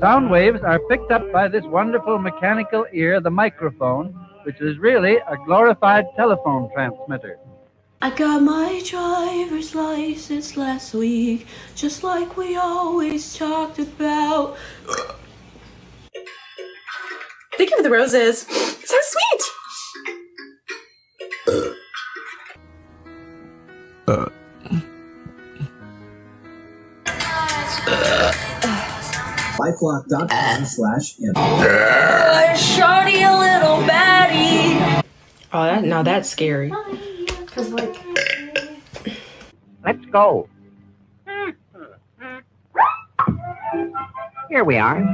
Sound waves are picked up by this wonderful mechanical ear, the microphone, which is really a glorified telephone transmitter. I got my driver's license last week, just like we always talked about. Thank you for the roses. So sweet. LifeLock.com/info. Shorty, a little baddie. Oh, now that's scary. Cause let's go. Here we are.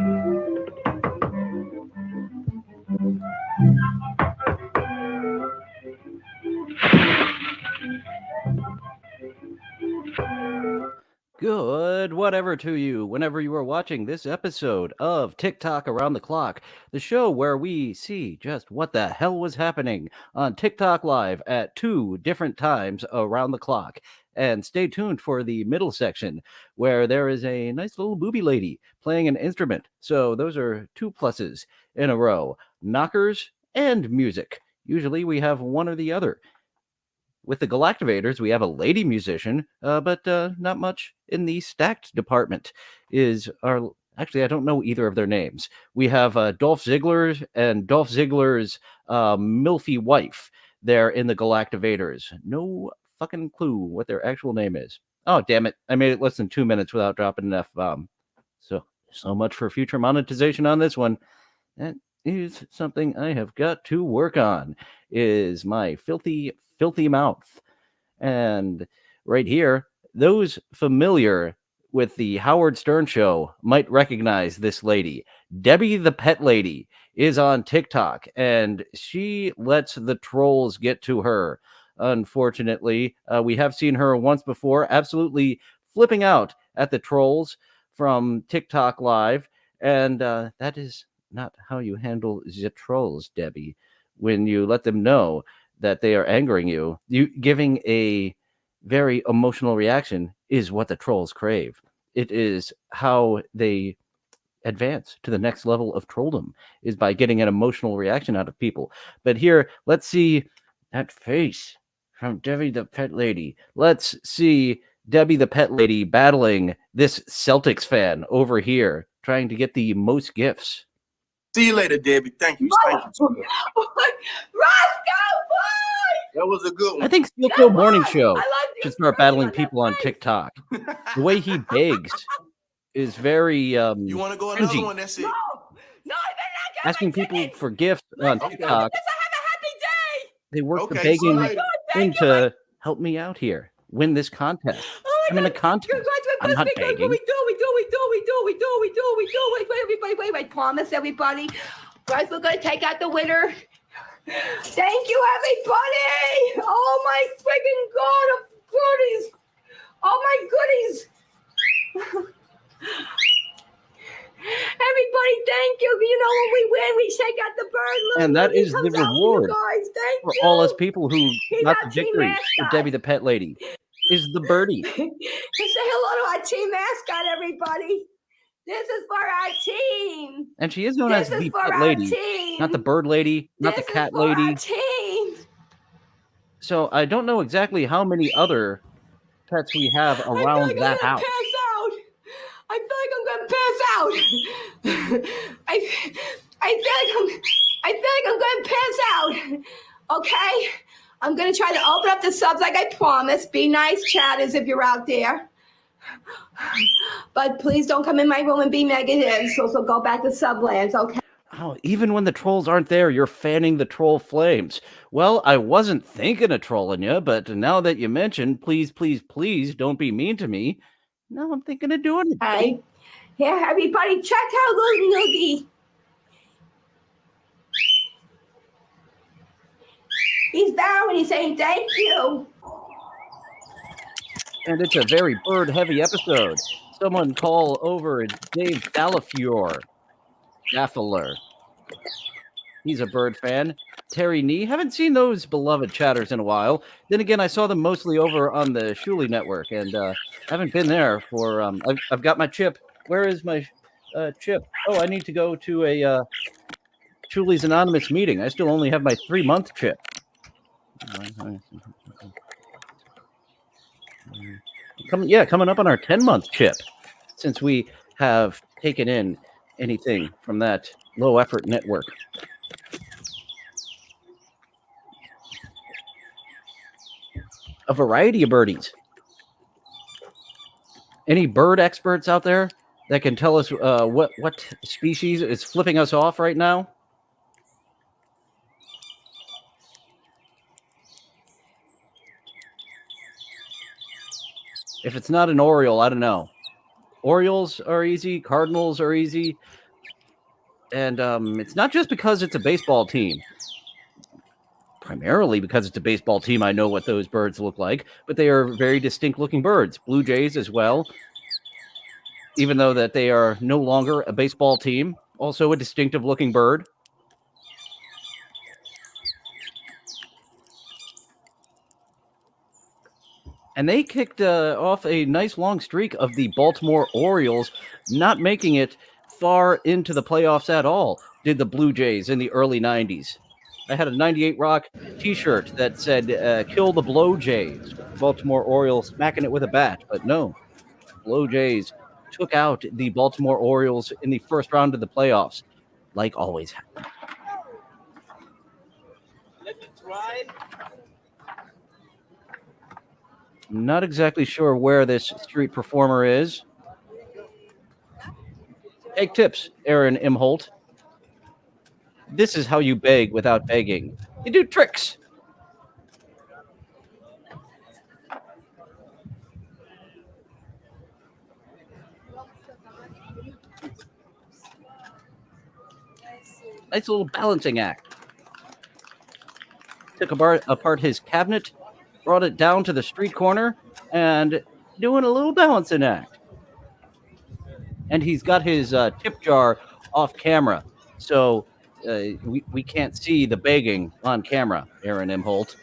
Good whatever to you whenever you are watching this episode of TikTok Around the Clock, the show where we see just what the hell was happening on TikTok Live at 2 different times around the clock. And stay tuned for the middle section where there is a nice little booby lady playing an instrument. So those are 2 pluses in a row, knockers and music. Usually we have one or the other. With the Galactivators, we have a lady musician, but not much in the stacked department. Actually, I don't know either of their names. We have Dolph Ziggler and Dolph Ziggler's milfy wife there in the Galactivators. No fucking clue what their actual name is. Oh, damn it. I made it less than 2 minutes without dropping an F-bomb. So much for future monetization on this one. That is something I have got to work on, is my filthy mouth. And right here, those familiar with the Howard Stern show might recognize this lady. Debbie the Pet Lady is on TikTok, and she lets the trolls get to her. Unfortunately, we have seen her once before absolutely flipping out at the trolls from TikTok Live, and that is not how you handle the trolls, Debbie. When you let them know that they are angering you, giving a very emotional reaction is what the trolls crave. It is how they advance to the next level of trolldom, is by getting an emotional reaction out of people. But here, let's see that face from Debbie the Pet Lady. Let's see Debbie the Pet Lady battling this Celtics fan over here, trying to get the most gifts. See you later, Debbie. Thank you. Thank you. Roscoe Boy! That was a good one. I think Steel Kill Morning Show should start battling people on TikTok. The way he begs is very you want to go another cringy. one? That's it. No, Asking people for gifts on TikTok. Because I have a happy day. They work the Okay, begging so thing to help me out here, win this contest. I'm in a contest. I'm not begging. We do. Wait. Promise everybody. Guys, we're going to take out the winner. Thank you, everybody. Oh, my freaking God of goodies. Oh, my goodies. Everybody, thank you. You know, when we win, we shake out the bird. And that is the reward Thank for you. all us people who got the our team victory for mascot. Debbie the Pet Lady. Is the birdie. Say hello to our team mascot, everybody. This is for our team. And she is known This as is the for Pet our Lady, team. not the Bird Lady, not This the Cat is for Lady. Our team. So I don't know exactly how many other pets we have around that house. I feel like I'm gonna pass out. I feel like I'm gonna pass out. Okay? I'm gonna try to open up the subs like I promised. Be nice, chatters, if you're out there. But please don't come in my room and be negative. So go back to Sublands, okay? Oh, even when the trolls aren't there, you're fanning the troll flames. Well, I wasn't thinking of trolling you, but now that you mentioned, please don't be mean to me. Now I'm thinking of doing it. Hey, here, everybody, check out little Noogie. He's down and he's saying thank you. And it's a very bird-heavy episode. Someone call over Dave Dallafior. Daffler. He's a bird fan. Terry Nee. Haven't seen those beloved chatters in a while. Then again, I saw them mostly over on the Shuli network, and haven't been there for. I've got my chip. Where is my Chip. Oh, I need to go to a Chuli's Anonymous meeting. I still only have my 3-month chip. Coming up on our 10-month chip, since we have taken in anything from that low effort network. A variety of birdies. Any bird experts out there that can tell us what species is flipping us off right now? If it's not an Oriole, I don't know. Orioles are easy. Cardinals are easy. And it's not just because it's a baseball team. Primarily because it's a baseball team, I know what those birds look like. But they are very distinct-looking birds. Blue Jays as well. Even though that they are no longer a baseball team. Also a distinctive-looking bird. And they kicked off a nice long streak of the Baltimore Orioles, not making it far into the playoffs at all, did the Blue Jays in the early 90s. I had a 98 Rock t-shirt that said, kill the Blow Jays. Baltimore Orioles smacking it with a bat, but no. Blow Jays took out the Baltimore Orioles in the first round of the playoffs, like always happened. Let me try. Not exactly sure where this street performer is. Take tips, Aaron Imholt. This is how you beg without begging. You do tricks. Nice little balancing act. Took apart his cabinet, brought it down to the street corner, and doing a little balancing act. And he's got his tip jar off camera, so we can't see the begging on camera, Aaron Imholt.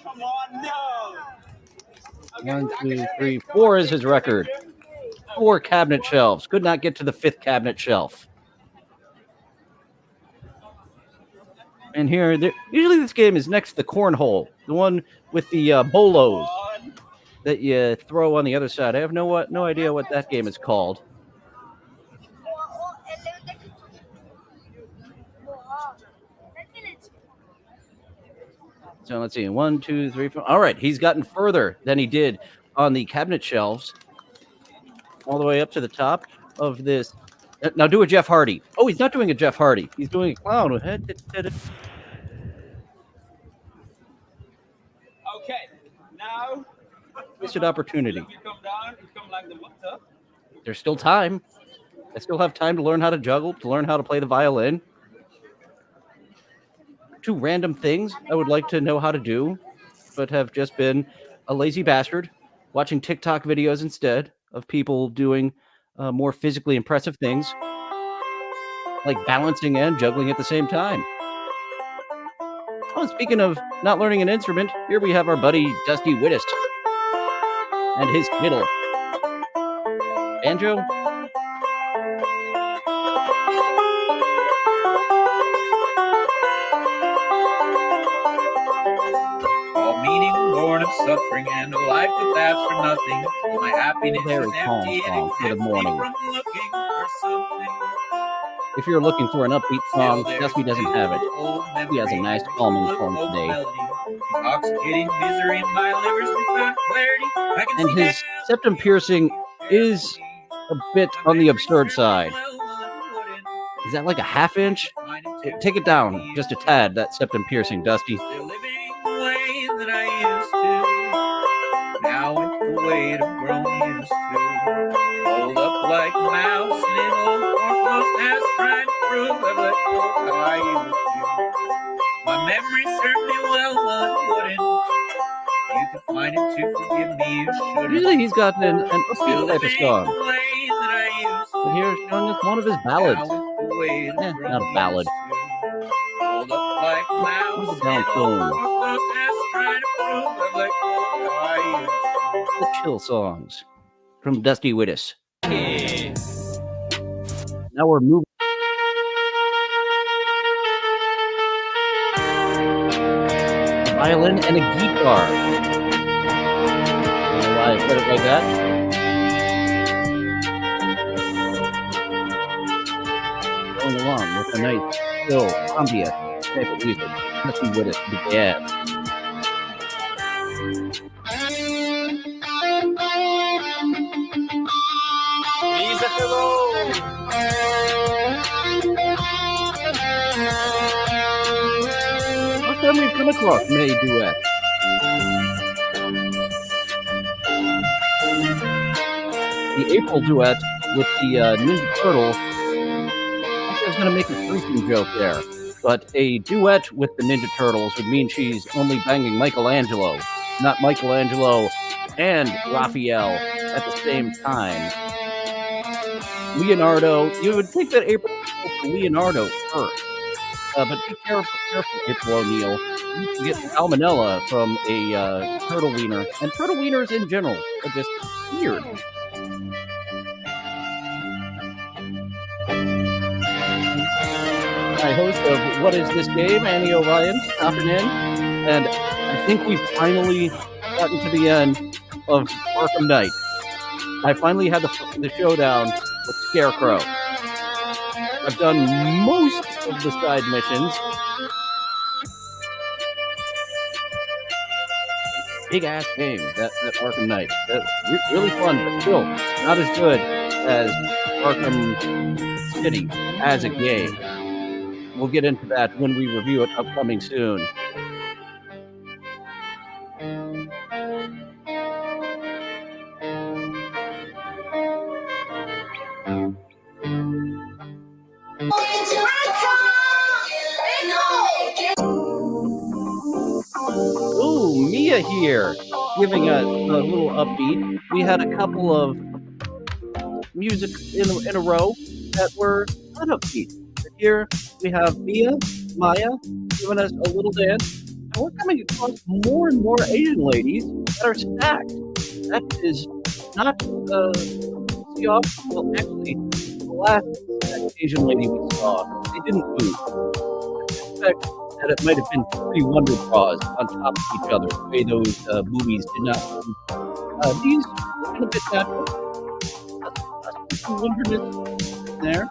Come on, no! 1, 2, 3, 4 is his record. 4 cabinet shelves. Could not get to the 5th cabinet shelf. And here, usually this game is next to the cornhole, the one with the bolos that you throw on the other side. I have no idea what that game is called. So let's see, 1, 2, 3, 4. All right, he's gotten further than he did on the cabinet shelves, all the way up to the top of this. Now do a Jeff Hardy. Oh, he's not doing a Jeff Hardy. He's doing a clown. Okay, now. Wasted opportunity. You come down, you come like the motor. There's still time. I still have time to learn how to juggle, to learn how to play the violin. 2 random things I would like to know how to do, but have just been a lazy bastard, watching TikTok videos instead of people doing more physically impressive things, like balancing and juggling at the same time. Oh, speaking of not learning an instrument, here we have our buddy Dusty Wittist and his fiddle. Banjo? All meaning born of suffering and a life that lasts for nothing. My happiness Very is calm empty song and for the exempts me morning. from looking for something. If you're looking for an upbeat song, Still, Dusty doesn't there's have it. still old He has a memories nice and calming full tone of today. melody. Intoxicating misery in my liver's without clarity. I can And see his now septum piercing is a bit on the absurd side. Is that like a half inch? Take it down just a tad, that septum piercing, Dusty. Still living the way that I used to. Now it's the way I've grown used to. Hold up like a mouse in an old foreclosed house, trying to prove I've let go how I used to. My memory served me well, one wouldn't. You could find it to forgive me, you shouldn't. Usually he's got an Still upbeat type of living song. the way that I used to. But here's showing us one of his ballads. Now it's the way I've grown Not a ballad. used to. Hold up like a mouse Where's the in an down old tone? foreclosed house, trying trying to prove that like I used to. The chill songs from Dusty Wittes. Yeah. Now we're moving. Violin and a guitar. I don't know why I said it like that. Going along with a nice, chill, ambient type of music. Dusty Wittes, the dad. Lisa, hello. First time we've come across May Duet. The April duet with the Ninja Turtle. I was going to make a drinking joke there, but a duet with the Ninja Turtles would mean she's only banging Michelangelo, not Michelangelo and Raphael at the same time. Leonardo, you would think that April would go for Leonardo first, but be careful, April O'Neil. You can get salmonella from a turtle wiener, and turtle wieners in general are just weird. My host of What Is This Game, Annie O'Ryan, stopping in, and I think we've finally gotten to the end of Arkham Knight. I finally had the showdown with Scarecrow. I've done most of the side missions. Big ass game, that Arkham Knight. That's really fun, but still not as good as Arkham City as a game. We'll get into that when we review it upcoming soon. Ooh, Mia here, giving us a little upbeat. We had a couple of music in a row that were not upbeat. Here we have Maya, giving us a little dance. And we're coming across more and more Asian ladies that are stacked. That is not see off. Well, actually, the last Asian lady we saw, they didn't move. I suspect that it might have been 3 Wonder Bras on top of each other, the way those movies did not move. These looking a bit natural. Some wonderness there.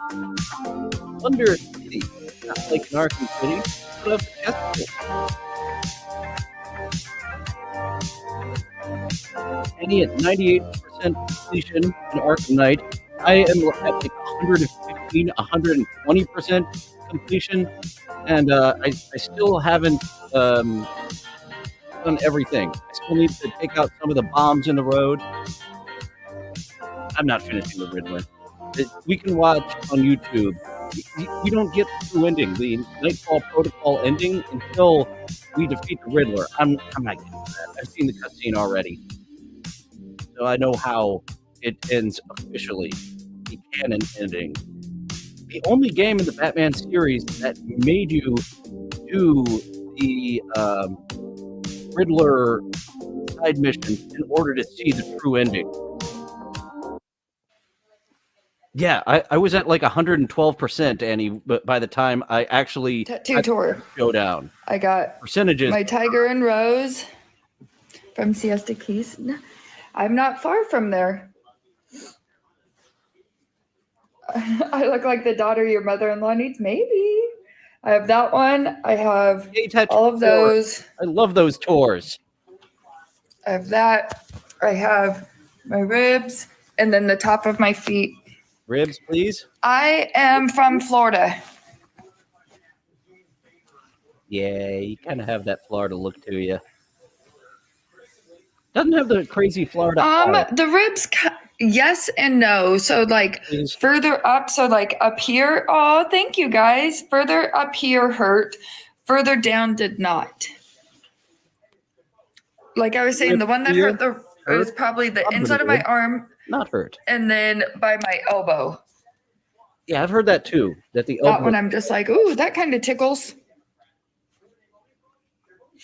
Wonder City, not like an Arkham City, but a festival. Annie at 98% completion in Arkham Knight. I am at like 115, 120% completion, and I still haven't done everything. I still need to take out some of the bombs in the road. I'm not finishing the Riddler. We can watch on YouTube. We don't get the true ending, the Nightfall Protocol ending, until we defeat the Riddler. I'm not getting to that. I've seen the cutscene already, so I know how it ends officially. The canon ending. The only game in the Batman series that made you do the Riddler side mission in order to see the true ending. Yeah, I was at like 112%, Annie, but by the time I actually Tattoo tour. showdown. I got Percentages. my Tiger and Rose from Siesta Keys. I'm not far from there. I look like the daughter your mother-in-law needs. Maybe. I have that one. I have Hey, Tattoo all of Tour. those. I love those tours. I have that. I have my ribs and then the top of my feet. Ribs, please. I am from Florida. Yeah, you kind of have that Florida look to you. Doesn't have the crazy Florida eye, The ribs, yes and no. So like please. further up, so like up here. Oh, thank you guys. Further up here hurt. Further down did not. Like I was saying, the one that hurt was probably the inside of my arm. Not hurt. And then by my elbow. Yeah, I've heard that too. That the That elbow. one I'm just like, ooh, that kind of tickles.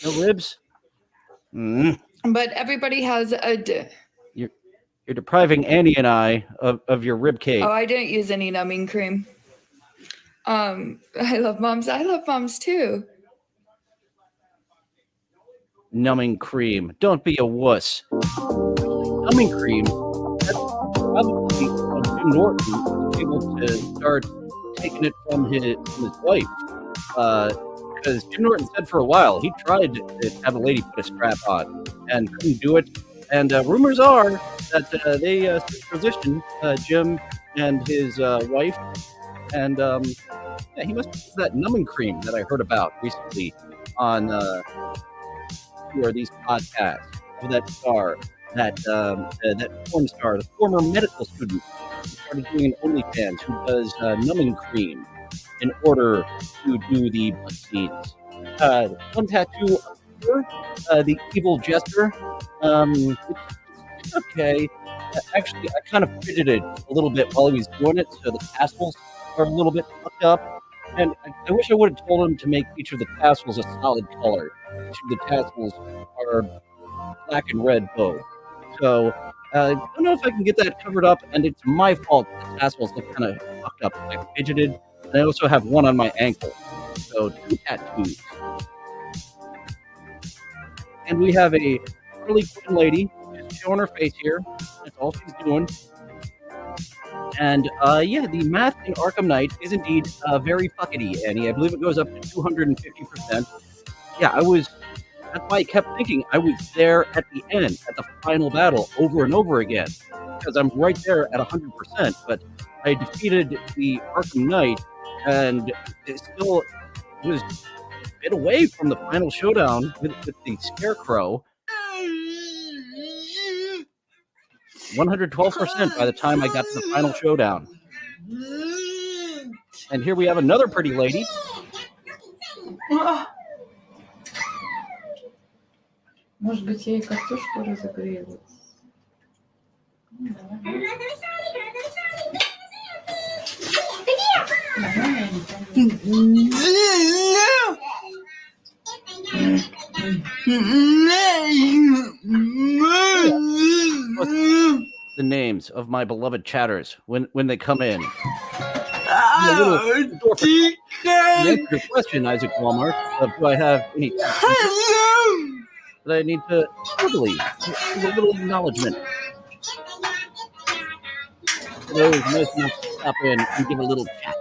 No ribs. Mm. But everybody has a. You're depriving Annie and I of your rib cake. Oh, I didn't use any numbing cream. I love moms. I love moms too. Numbing cream. Don't be a wuss. Numbing cream. That's probably when Jim Norton was able to start taking it from his wife. Because Jim Norton said for a while he tried to have a lady put a strap on and couldn't do it. And rumors are that they transitioned Jim and his wife. And yeah, he must use that numbing cream that I heard about recently on these podcasts of that star, that porn star, the former medical student who started doing an OnlyFans who does numbing cream in order to do the butt scenes. One tattoo of her, the evil jester. It's okay. Actually, I kind of fidgeted a little bit while he was doing it, so the tassels are a little bit fucked up. And I wish I would have told him to make each of the tassels a solid color. Each of the tassels are black and red both. So I don't know if I can get that covered up, and it's my fault the tassels look kind of fucked up. I fidgeted, and I also have one on my ankle. So 2 tattoos. And we have a Harley Quinn lady just showing her face here. That's all she's doing. And yeah, the math in Arkham Knight is indeed very fuckety, Annie. I believe it goes up to 250%. Yeah, that's why I kept thinking I was there at the end, at the final battle, over and over again. Because I'm right there at 100%, but I defeated the Arkham Knight, and it still was a bit away from the final showdown with the Scarecrow. 112% by the time I got to the final showdown. And here we have another pretty lady. Может быть, ей картошку разогрелась. The names of my beloved chatters when they come in. Answer your question, Isaac Walmart, of do I have any that I need to totally give a little acknowledgement. Hello, nice enough to stop in and give a little chat.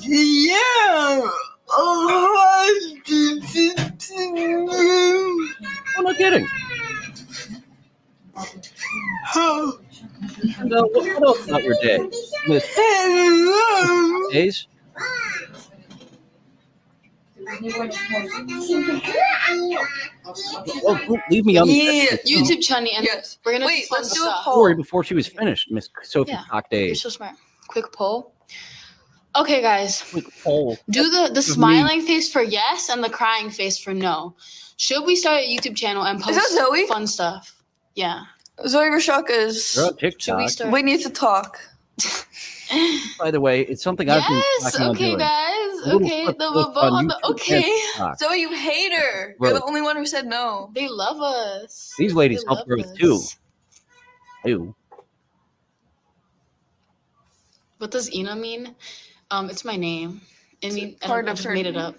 Yeah. I'm not kidding. And what else about your day, Miss Days? Oh, don't leave me on the YouTube channel. Yes. We're gonna Wait, do fun let's do a stuff. poll. story before she was finished, Miss Sophie Yeah. Cock You're Days. so smart. Quick poll. Okay, guys. Quick poll. Do the This is smiling face for yes and the crying face for no. Should we start a YouTube channel and Is post that Zoe? fun stuff? Yeah. Zoe Rashaka is. You're on Should we TikTok. start? We need to talk. By the way, it's something I've been Yes. talking about Okay, doing. guys. A little Okay. flip The book vote on on the YouTube and okay. TikTok. Zoe, you hate her. Bro. You're the only one who said no. They love us. These ladies They help love growth us. too. Ew. What does Ina mean? It's my name. I mean, I part don't- I of just her made it name. up.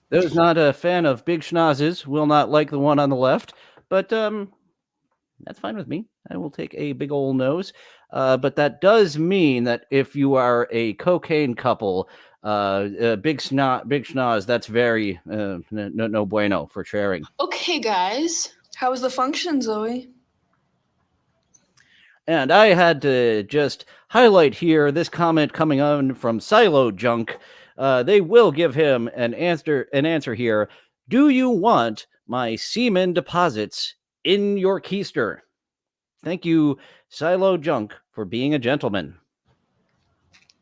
Those not a fan of big schnozzes will not like the one on the left, but that's fine with me. I will take a big old nose. But that does mean that if you are a cocaine couple, big schnoz, that's very no bueno for sharing. Okay, guys. How was the function, Zoe? And I had to just highlight here this comment coming on from Silo Junk. They will give him an answer here. Do you want my semen deposits in your keister? Thank you, Silo Junk, for being a gentleman.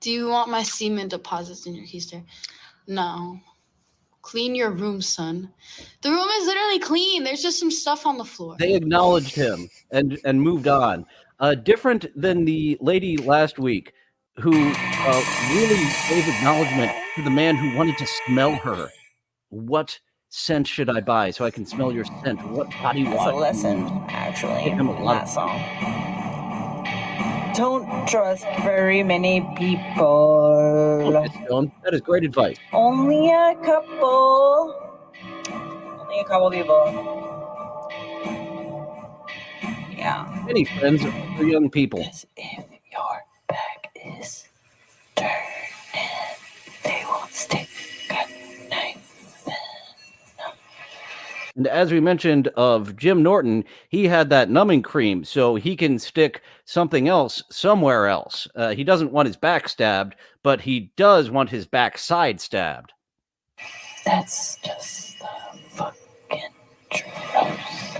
Do you want my semen deposits in your keister? No. Clean your room, son. The room is literally clean. There's just some stuff on the floor. They acknowledged him and moved on. Different than the lady last week who really gave acknowledgement to the man who wanted to smell her. What scent should I buy so I can smell your scent? What body That's wash? a do you lesson, use? actually, Gave him a in lot that of song. Don't trust very many people. Oh, Miss Stone, that is great advice. Only a couple. Only a couple people. Yeah. Many friends for young people. Because if your back is turned, they won't stick a knife. And as we mentioned of Jim Norton, he had that numbing cream, so he can stick something else somewhere else. He doesn't want his back stabbed, but he does want his backside stabbed. That's just the fucking truth.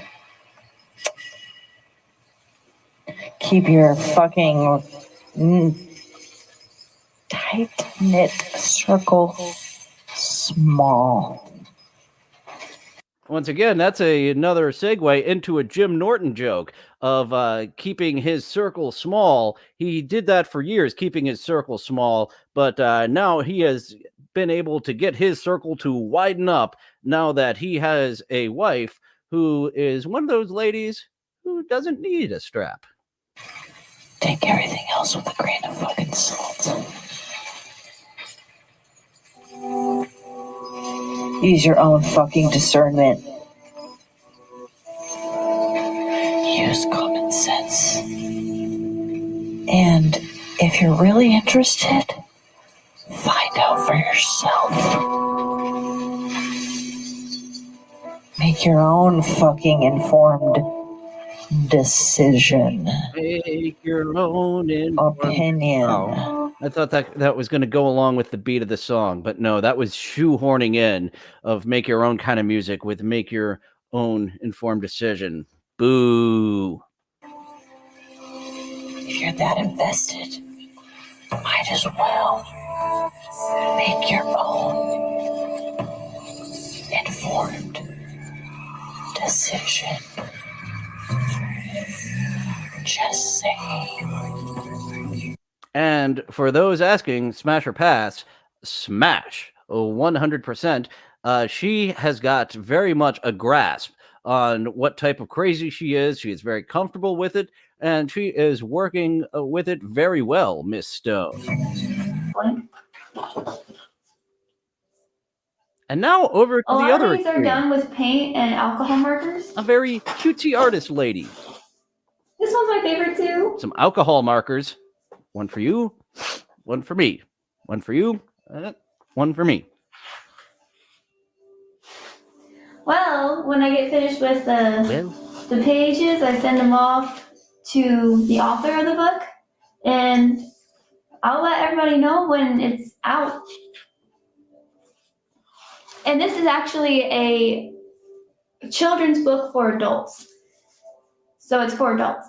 Keep your fucking tight-knit circle small. Once again, that's another segue into a Jim Norton joke of keeping his circle small. He did that for years, keeping his circle small, but now he has been able to get his circle to widen up now that he has a wife who is one of those ladies who doesn't need a strap. Take everything else with a grain of fucking salt. Use your own fucking discernment. Use common sense. And if you're really interested, find out for yourself. Make your own fucking informed decision. Make your own opinion. Oh, I thought that was going to go along with the beat of the song, but no, that was shoehorning in of make your own kind of music with make your own informed decision. Boo. If you're that invested, might as well make your own informed decision. Just saying. And for those asking, smash or pass, smash 100%. She has got very much a grasp on what type of crazy she is. She is very comfortable with it, and she is working with it very well, Miss Stone. And now over to the other A lot of these are extreme. done with paint and alcohol markers. A very cutesy artist lady. This one's my favorite too. Some alcohol markers. One for you, one for me. One for you, one for me. Well, when I get finished with the pages, I send them off to the author of the book, and I'll let everybody know when it's out. And this is actually a children's book for adults. So it's for adults.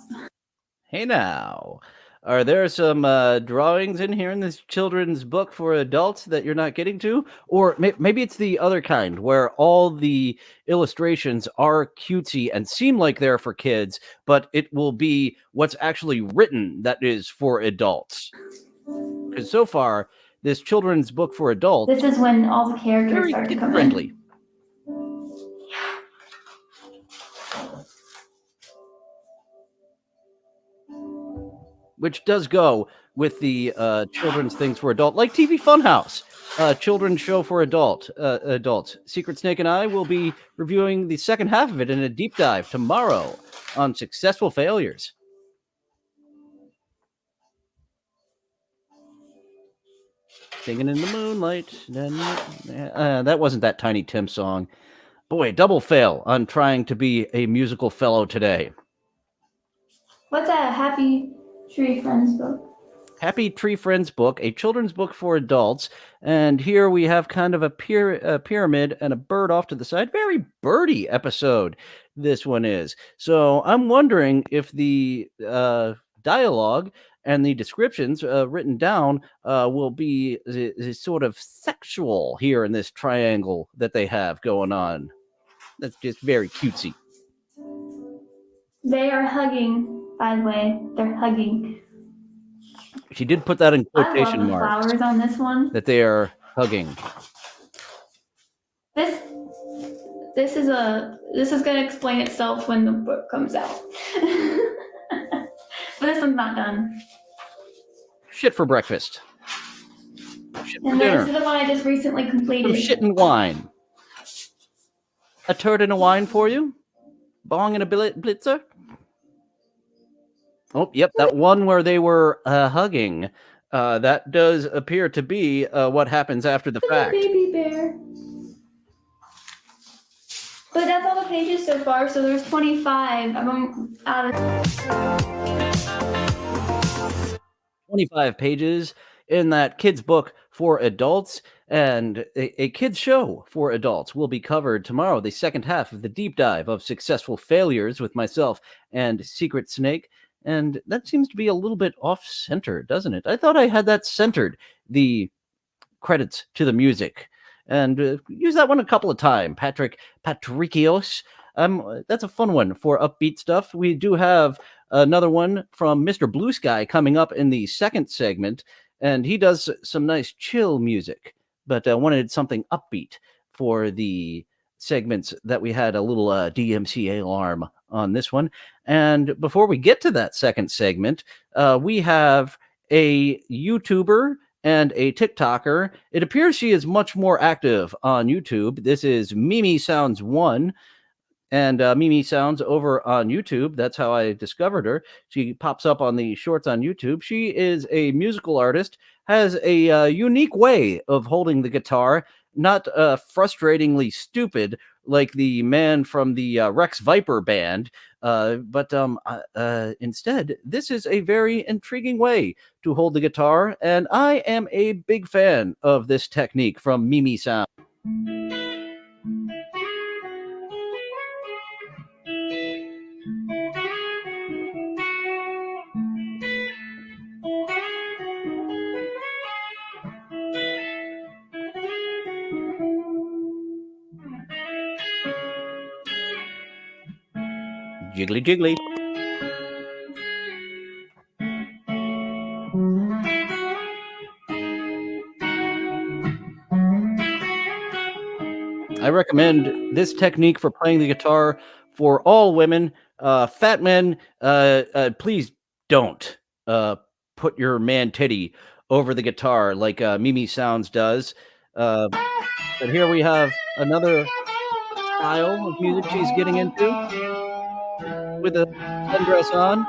Hey now, are there some drawings in here in this children's book for adults that you're not getting to? Or maybe it's the other kind where all the illustrations are cutesy and seem like they're for kids, but it will be what's actually written that is for adults. Because so far, this children's book for adults This is when all the characters very start to kid come friendly. in. Which does go with the children's things for adult, like TV Funhouse, children's show for adults. Secret Snake and I will be reviewing the second half of it in a deep dive tomorrow on successful failures. Singing in the moonlight. That wasn't that Tiny Tim song. Boy, double fail on trying to be a musical fellow today. What's that? Happy Tree Friends book? Happy Tree Friends book, a children's book for adults. And here we have kind of a pyramid and a bird off to the side. Very birdy episode this one is. So I'm wondering if the dialogue and the descriptions written down will be sort of sexual here in this triangle that they have going on. That's just very cutesy. They are hugging, by the way. They're hugging. She did put that in I love quotation the marks flowers on this one. that they are hugging. This is going to explain itself when the book comes out. But this one's not done. Shit for breakfast. Shit for And this dinner. is the one I just recently completed. Some shit and wine. A turd and a wine for you? Bong and a blitzer? Oh, yep, that one where they were hugging. That does appear to be what happens after the fact. Baby bear. But that's all the pages so far, so there's 25. I'm out of 25 pages in that kids book for adults, and a kids show for adults will be covered tomorrow, the second half of the deep dive of successful failures with myself and Secret Snake. And that seems to be a little bit off-center, doesn't it? I thought I had that centered, the credits to the music. And use that one a couple of times, Patricios. That's a fun one for upbeat stuff. We do have another one from Mr. Blue Sky coming up in the second segment, and he does some nice chill music, but wanted something upbeat for the segments that we had a little DMCA alarm on this one. And before we get to that second segment, we have a YouTuber and a TikToker. It appears she is much more active on YouTube. This is Mimi Sounds 1. And Mimi Sounds over on YouTube. That's how I discovered her. She pops up on the shorts on YouTube. She is a musical artist, has a unique way of holding the guitar, not frustratingly stupid like the man from the Rex Viper band, but instead, this is a very intriguing way to hold the guitar, and I am a big fan of this technique from Mimi Sound. Jiggly jiggly. I recommend this technique for playing the guitar for all women. Fat men, please don't put your man titty over the guitar like Mimi Sounds does. But here we have another style of music she's getting into with a sundress on.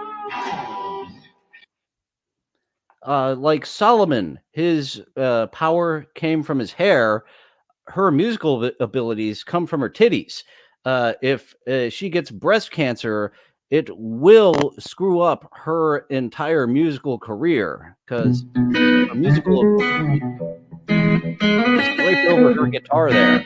Like Solomon, his power came from his hair. Her musical abilities come from her titties. If she gets breast cancer, it will screw up her entire musical career because her musical ability is draped over her guitar there.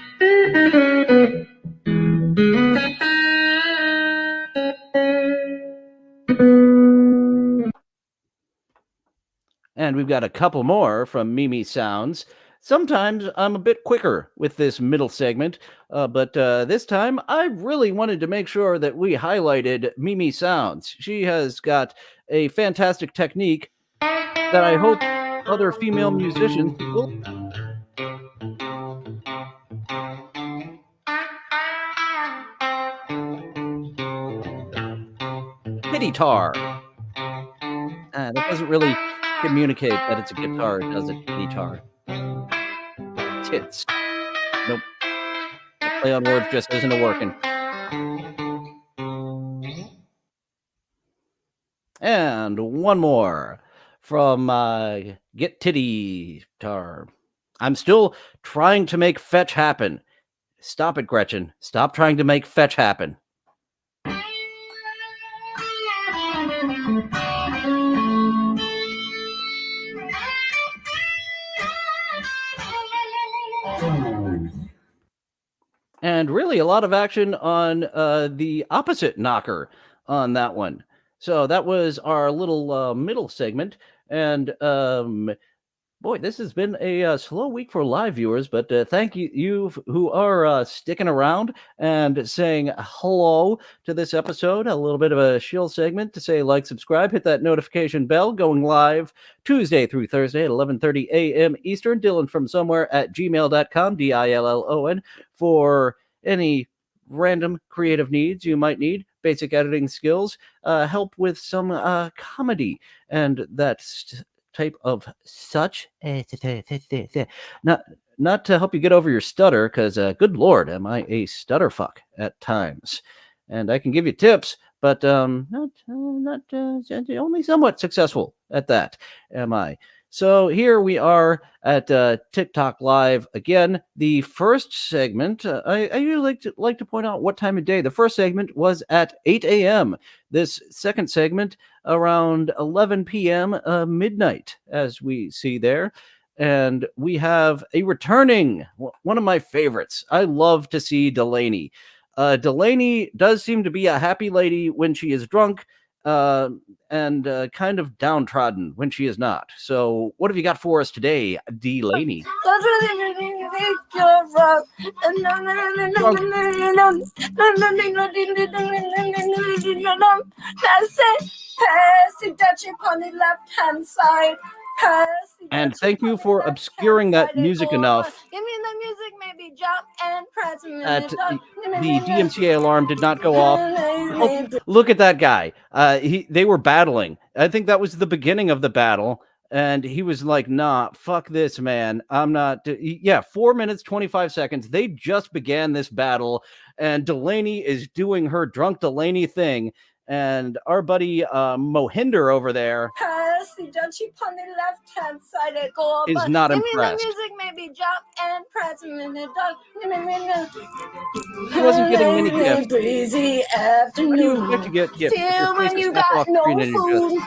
And we've got a couple more from Mimi Sounds. Sometimes I'm a bit quicker with this middle segment, but this time I really wanted to make sure that we highlighted Mimi Sounds. She has got a fantastic technique that I hope other female musicians will. Guitar. That doesn't really communicate that it's a guitar, it does it? Guitar. Tits. Nope. The play on words just isn't working. And one more from Get Titty Tar. I'm still trying to make fetch happen. Stop it, Gretchen. Stop trying to make fetch happen. And really a lot of action on the opposite knocker on that one. So that was our little middle segment. And Boy, this has been a slow week for live viewers, but thank you who are sticking around and saying hello to this episode. A little bit of a shill segment to say like, subscribe, hit that notification bell. Going live Tuesday through Thursday at 11:30 a.m. Eastern. Dylan from somewhere at gmail.com, DILLON, for any random creative needs you might need. Basic editing skills, help with some comedy, and that's type of such. Not to help you get over your stutter, because good lord, am I a stutter fuck at times, and I can give you tips, but not only somewhat successful at that. Am I? So here we are at TikTok Live again. The first segment, I usually like to point out what time of day. The first segment was at 8 a.m. This second segment around 11 p.m. Midnight, as we see there. And we have a returning, one of my favorites. I love to see Delaney. Delaney does seem to be a happy lady when she is drunk, and kind of downtrodden when she is not. So what have you got for us today, Delaney? And thank you for obscuring that music enough. Give me the music, maybe jump and press me. That the DMCA alarm did not go off. Oh, look at that guy. They were battling. I think that was the beginning of the battle. And he was like, nah, fuck this, man. I'm not. 4 minutes, 25 seconds. They just began this battle. And Delaney is doing her drunk Delaney thing. And our buddy Mohinder over there is not impressed. Music, maybe jump and press me. He wasn't getting any gifts. Breezy How do you afternoon. expect to get gifts? Feel when you got no food.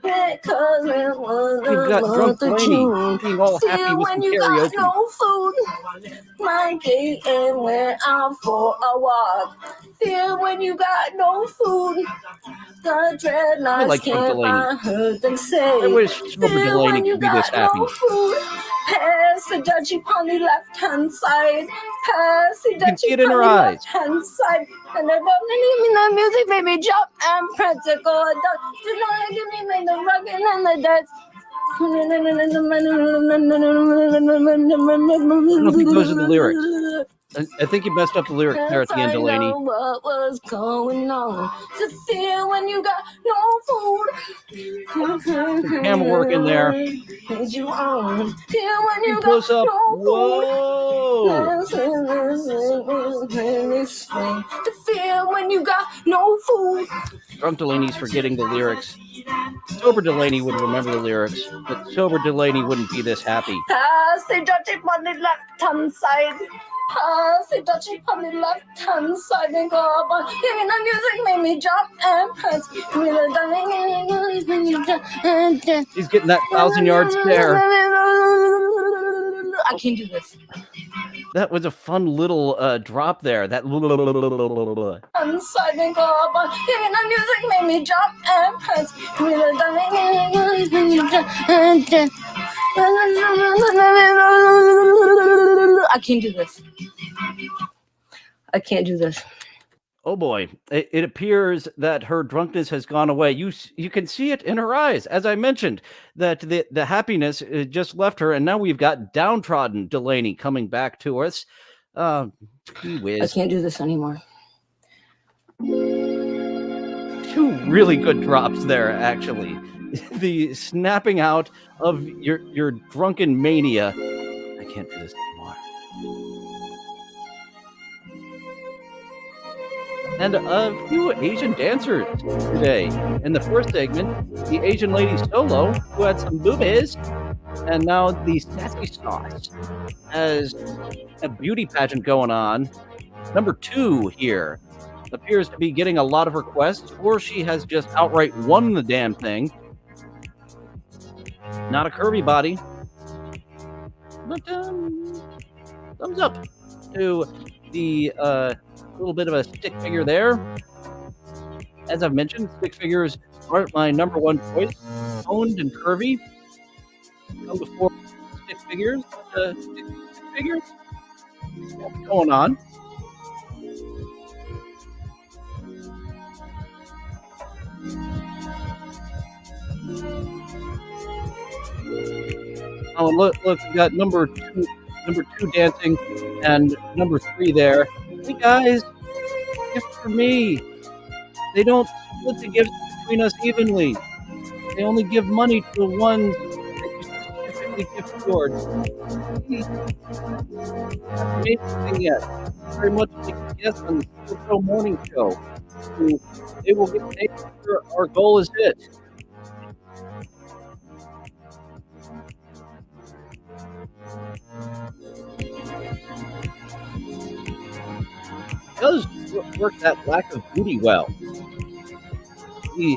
Because it was You've got the drunk month of Delaney June. being all happy Feel with when some you got karaoke. no food. My gate and went out for a walk. Feel when you got no food. The dreadlocks like Drunk can't Delaney. I heard them say. I wish Sober Feel Delaney when you could be this got happy. no food. Pass the dutchie on the left hand side. Pass the You can see dutchie it in on her the eyes. left hand side. And I don't need me the music, baby, jump and press it, go down. Tonight, give me the rockin' and the dance. I don't think those are the lyrics. I think you messed up the lyrics there at the end, Delaney. I know what was going on. To feel when you got no food. Some camera work in there. Need you on. Feel when you Close got up. no Whoa! To feel when you got no food. Drunk Delaney's forgetting the lyrics. Sober Delaney would remember the lyrics, but Sober Delaney wouldn't be this happy. Pass the dutchie on the left hand side. Pass the dutchie on the left hand side and go up on. Give me the music, make me jump and prance. Give me the He's getting that 1,000-yard stare. I can't do this. That was a fun little drop there. That Inside and go up on. Give me the music, make me jump and prance. Give me I can't do this. I can't do this. Oh boy, it appears that her drunkenness has gone away. You can see it in her eyes. As I mentioned, that the happiness just left her, and now we've got downtrodden Delaney coming back to us. Gee whiz. I can't do this anymore. Two really good drops there, actually. The snapping out of your drunken mania. I can't do this anymore. And a few Asian dancers today. In the first segment, the Asian lady Solo, who had some boobies, and now the Sassy Sauce has a beauty pageant going on. Number 2 here appears to be getting a lot of requests, or she has just outright won the damn thing. Not a curvy body, but thumbs up to the little bit of a stick figure there. As I've mentioned, stick figures aren't my number one choice. Toned and curvy. come before stick figures. Stick figures. What's going on? Oh, look! We got number two dancing, and number 3 there. Hey guys, gift for me. They don't split the gifts between us evenly. They only give money to the ones that you specifically gift towards. Amazing yet. Very much like a guest on the Super Show Morning Show. They will get paid after our goal is hit. Does work that lack of booty well. The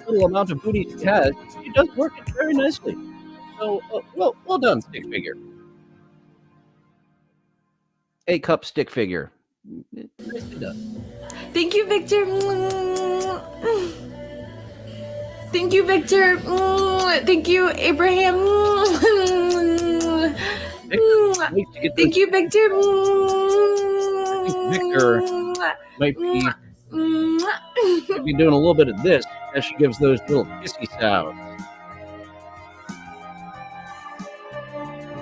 little amount of booty she has, she does work it very nicely. So, well done, stick figure. A-cup stick figure. Nicely done. Thank you, Victor. Thank you, Victor. Thank you, Abraham. Thank you, Victor. Victor might be doing a little bit of this as she gives those little kissy sounds.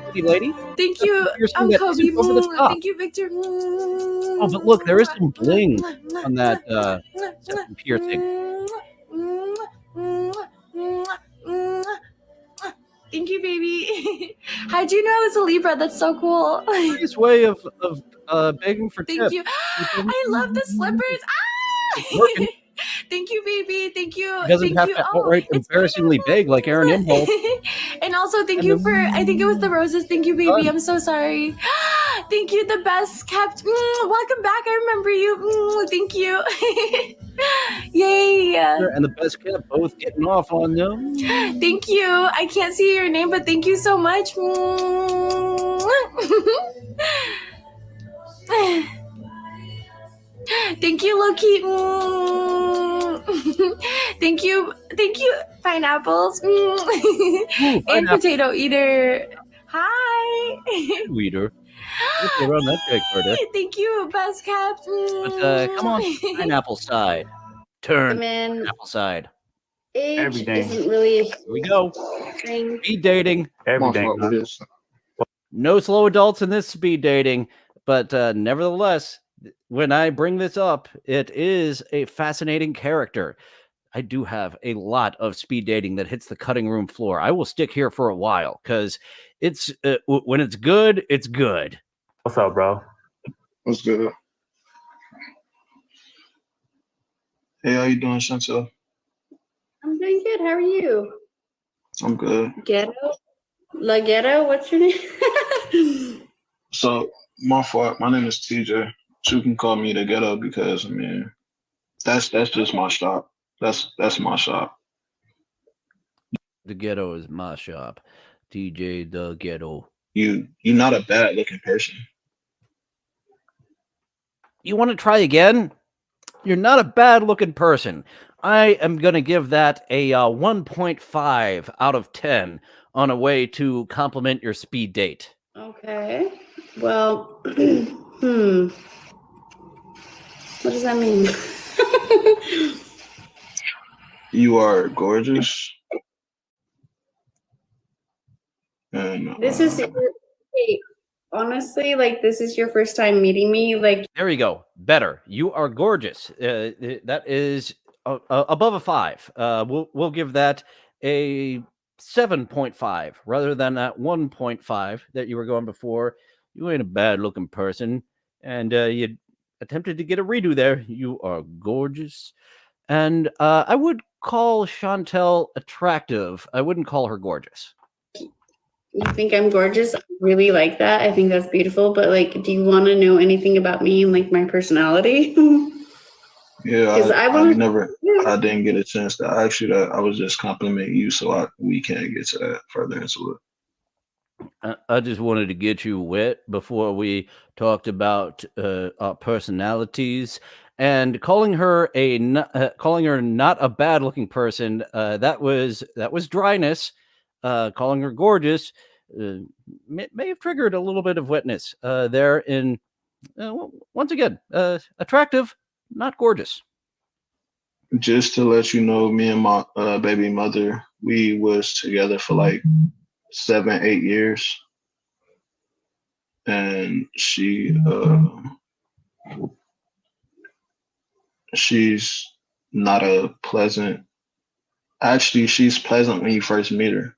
Pretty lady. Thank you, Kobe. Over the top. Thank you, Victor. Oh, but look, there is some bling on that septum piercing. Thank you, baby. How'd you know I was a Libra? That's so cool. Nice way of begging for tips. Thank you. I love the slippers. It's working. Thank you, baby. Thank you. He doesn't thank have you. to outright embarrassingly beg like Aaron Imholt. And also, thank you for, I think it was the roses. Thank you, baby. I'm so sorry. Thank you, the best kept. Welcome back. I remember you. Thank you. Yay. And the best kept both getting off on them. Thank you. I can't see your name, but thank you so much. Thank you, Loki. Thank you, pineapples. And potato eater. Hi. Eater. Around that big, Thank you, Buzzcap. But come on, pineapple side. Turn Man, pineapple side. age Everything. isn't really Here we go. a thing. Speed dating. Everything. No slow adults in this speed dating, but nevertheless, when I bring this up, it is a fascinating character. I do have a lot of speed dating that hits the cutting room floor. I will stick here for a while because it's when it's good, it's good. What's up, bro? What's good? Hey, how you doing, Chantel? I'm doing good. How are you? I'm good. Ghetto? La Ghetto? What's your name? So, my fault. My name is TJ. You can call me the Ghetto because, I mean, that's just my shop. That's my shop. The Ghetto is my shop. TJ the Ghetto. You're not a bad looking person. You want to try again? You're not a bad looking person. I am going to give that a 1.5 out of 10 on a way to compliment your speed date. Okay. Well, What does that mean? You are gorgeous. And This is hey, honestly, like, this is your first time meeting me. Like, There you go. Better. You are gorgeous. That is above a 5. We'll give that a 7.5 rather than that 1.5 that you were going before. You ain't a bad looking person, and you attempted to get a redo there. You are gorgeous, and I would call Chantel attractive. I wouldn't call her gorgeous. you think I'm gorgeous? I really like that. I think that's beautiful. But, like, do you want to know anything about me and, like, my personality? yeah, I didn't get a chance to ask you that. I was just complimenting you, so we can't get to that further into it. I just wanted to get you wet before we talked about our personalities, and calling her not a bad looking person. That was dryness. calling her gorgeous may have triggered a little bit of witness there in, once again, attractive, not gorgeous. Just to let you know, me and my baby mother, we was together for like 7-8 years, and she's not a pleasant. Actually, she's pleasant when you first meet her.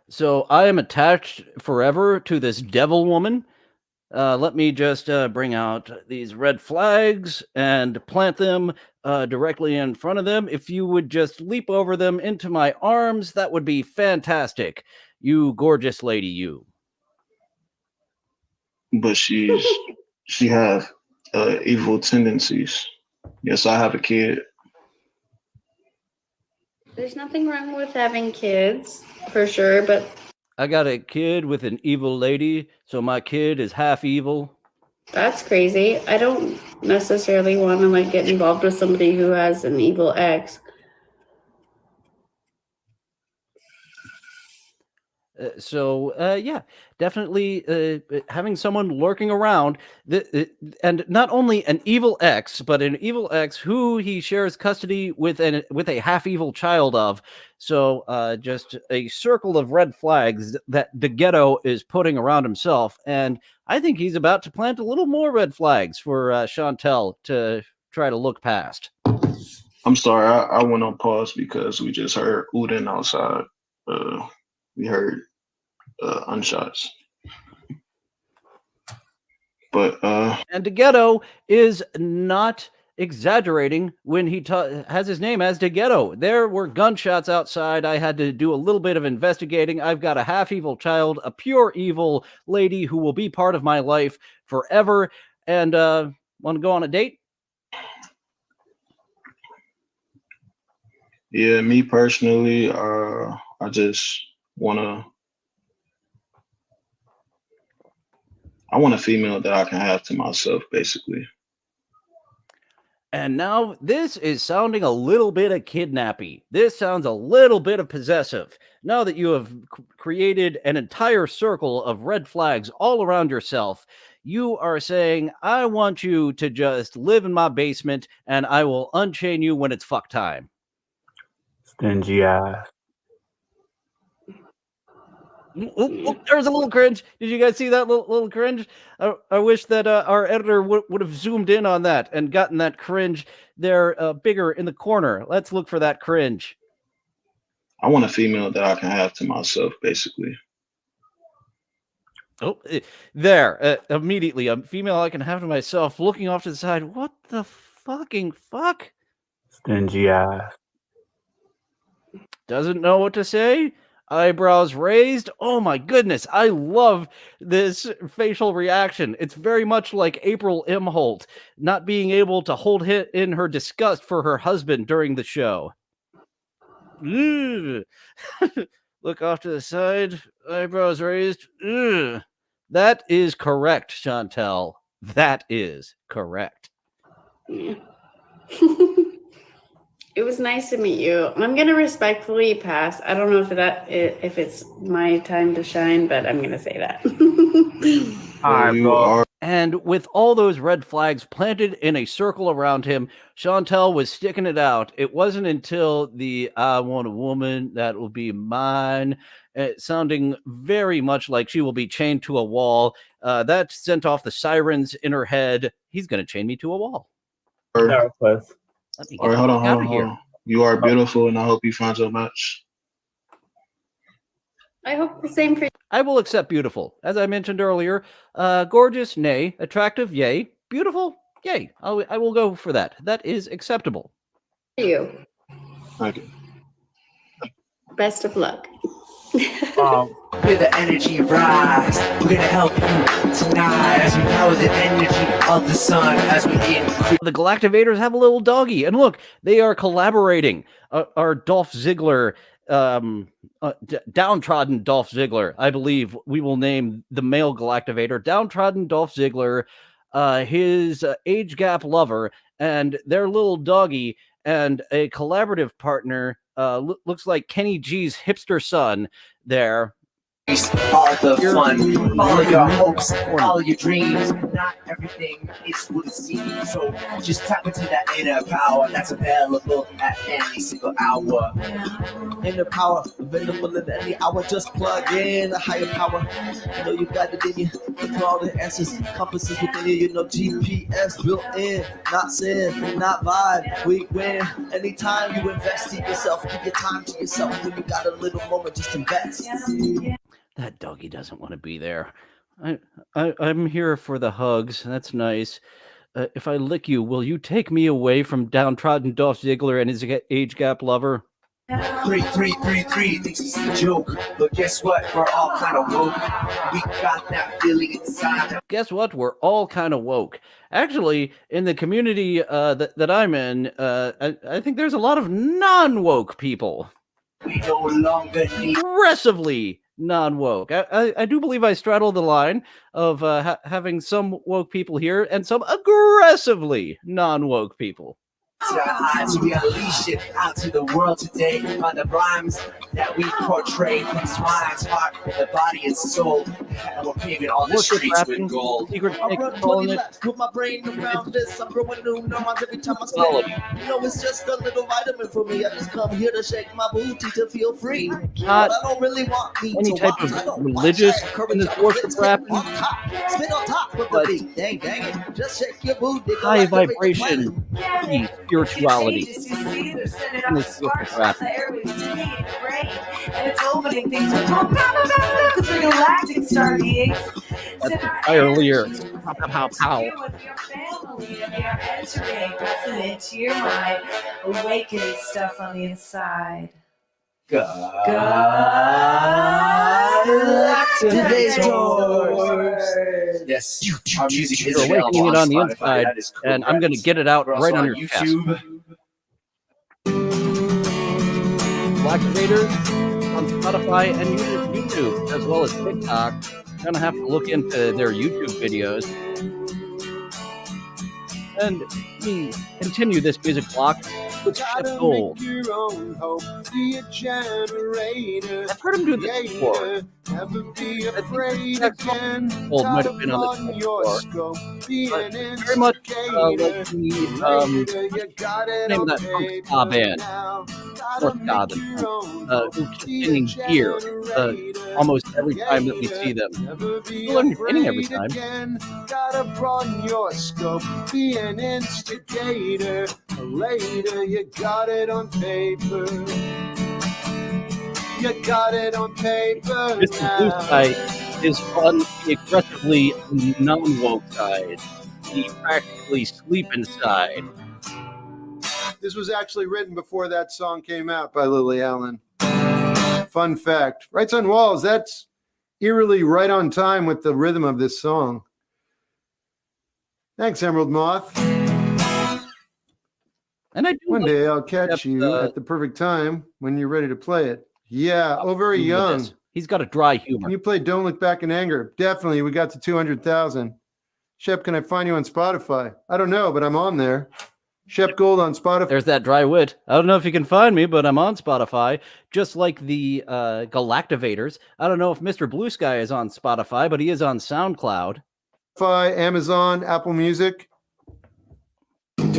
So I am attached forever to this devil woman. Let me just bring out these red flags and plant them directly in front of them. If you would just leap over them into my arms, that would be fantastic. You gorgeous lady, you. But she have evil tendencies. Yes, I have a kid. There's nothing wrong with having kids, for sure, but I got a kid with an evil lady, so my kid is half evil. that's crazy. I don't necessarily want to like get involved with somebody who has an evil ex. Yeah, definitely having someone lurking around, and not only an evil ex, but an evil ex who he shares custody with a half-evil child of. So just a circle of red flags that the ghetto is putting around himself, and I think he's about to plant a little more red flags for Chantel to try to look past. I'm sorry, I went on pause because we just heard Udin outside. We heard gunshots. But and DeGhetto is not exaggerating when he has his name as DeGhetto. There were gunshots outside. I had to do a little bit of investigating. I've got a half-evil child, a pure evil lady who will be part of my life forever. And want to go on a date? Yeah, me personally, I just I want a female that I can have to myself, basically. And now this is sounding a little bit of kidnappy. This sounds a little bit of possessive. Now that you have created an entire circle of red flags all around yourself, you are saying, I want you to just live in my basement and I will unchain you when it's fuck time. Stingy ass. There's a little cringe. Did you guys see that little cringe? I wish that our editor would have zoomed in on that and gotten that cringe there bigger in the corner. Let's look for that cringe. I want a female that I can have to myself, basically. Oh, there. Immediately, a female I can have to myself, looking off to the side. What the fucking fuck? Stingy ass. Doesn't know what to say? Eyebrows raised. Oh my goodness. I love this facial reaction. It's very much like April Imholt not being able to hold in her disgust for her husband during the show. Look off to the side. Eyebrows raised. That is correct, Chantel. That is correct. Yeah. It was nice to meet you. I'm gonna respectfully pass. I don't know if it's my time to shine, but I'm gonna say that. And with all those red flags planted in a circle around him, Chantel was sticking it out. It wasn't until the I want a woman that will be mine, sounding very much like she will be chained to a wall. That sent off the sirens in her head. He's going to chain me to a wall. All right, hold on. You are beautiful, and I hope you find your match. I hope the same for you. I will accept beautiful. As I mentioned earlier, gorgeous, nay. Attractive, yay. Beautiful, yay. I will go for that. That is acceptable. You. Thank you. Best of luck. Feel the energy rise. We're gonna help you tonight as we power the energy of the sun as we increase. The Galactivators have a little doggy, and look, they are collaborating. Our Dolph Ziggler, downtrodden Dolph Ziggler, I believe we will name the male Galactivator, downtrodden Dolph Ziggler, his age gap lover, and their little doggy, and a collaborative partner looks like Kenny G's hipster son there. Are the fun. Follow your hopes, follow your dreams. Not everything is what it seems. So just tap into that inner power that's available at any single hour. Inner power available at any hour. Just plug in a higher power. You know you got it in you. Look for all the answers, compasses within you. You know GPS built in, not sin, not vibe. We win. Anytime you invest in yourself, give your time to yourself. When you got a little moment, just invest. That doggy doesn't want to be there. I'm here for the hugs. That's nice. If I lick you, will you take me away from downtrodden Dolph Ziggler and his age gap lover? 3333 thinks it's a joke, but guess what? We're all kind of woke. We got that feeling inside. Guess what? We're all kind of woke. Actually, in the community that I'm in, I think there's a lot of non-woke people. We no longer need aggressively non-woke. I do believe I straddle the line of having some woke people here and some aggressively non-woke people. to hide, so we unleash it out to the world today by the rhymes that we portray from swine's heart, the body and soul, and we're paving all the streets with gold. I run 20 laps, put my brain around this. I'm growing new neurons every time I spit. You know, it's just a little vitamin for me. I just come here to shake my booty to feel free. But I don't really want me any to type watch. of religious in this worship rap, Spit on top with the beat. Dang it. Just shake your booty. high vibration spirituality in this worship rap. And it's opening things with because we're galactic star beings. That's entire lyrics. Pow, pow. You and your family and you're entering, pressing into your mind, awakening stuff on the inside. Galactivators. Yes, our music is You're awakening it on the Spotify. inside, That is and I'm going to get it out We're right also on on your chest. YouTube. Galactivators on Spotify and YouTube, as well as TikTok. I'm going to have to look into their YouTube videos. And we continue this music block with Chef Gold. I've heard him do this before. Gold might have been on the show before. But very much like the name of that punk ska band, or ska, who keep singing Gear almost every time that we see them. Still entertaining every time. Gotta broaden your scope, be an instigator. Later, you got it on paper. You got it on paper. Mr. Blue Sky is on the aggressively non-woke side. The practically sleep inside. This was actually written before that song came out by Lily Allen. Fun fact. Writes on Walls, that's eerily right on time with the rhythm of this song. Thanks, Emerald Moth. And one day I'll catch you at the perfect time when you're ready to play it. Yeah, very young. He's got a dry humor. Can you play Don't Look Back in Anger? Definitely. We got to 200,000. Shep, can I find you on Spotify? I don't know, but I'm on there. Shep Gold on Spotify. There's that dry wit. I don't know if you can find me, but I'm on Spotify, just like the Galactivators. I don't know if Mr. Blue Sky is on Spotify, but he is on SoundCloud. Spotify, Amazon, Apple Music. And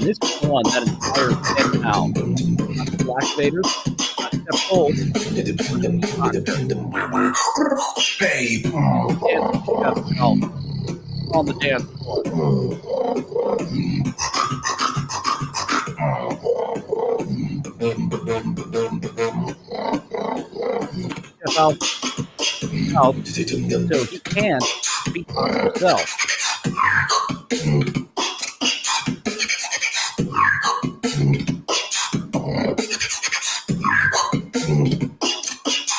this one, that entire 10 pound Galactivators, Step Gold, on the dance floor. Out. So he can speak on himself.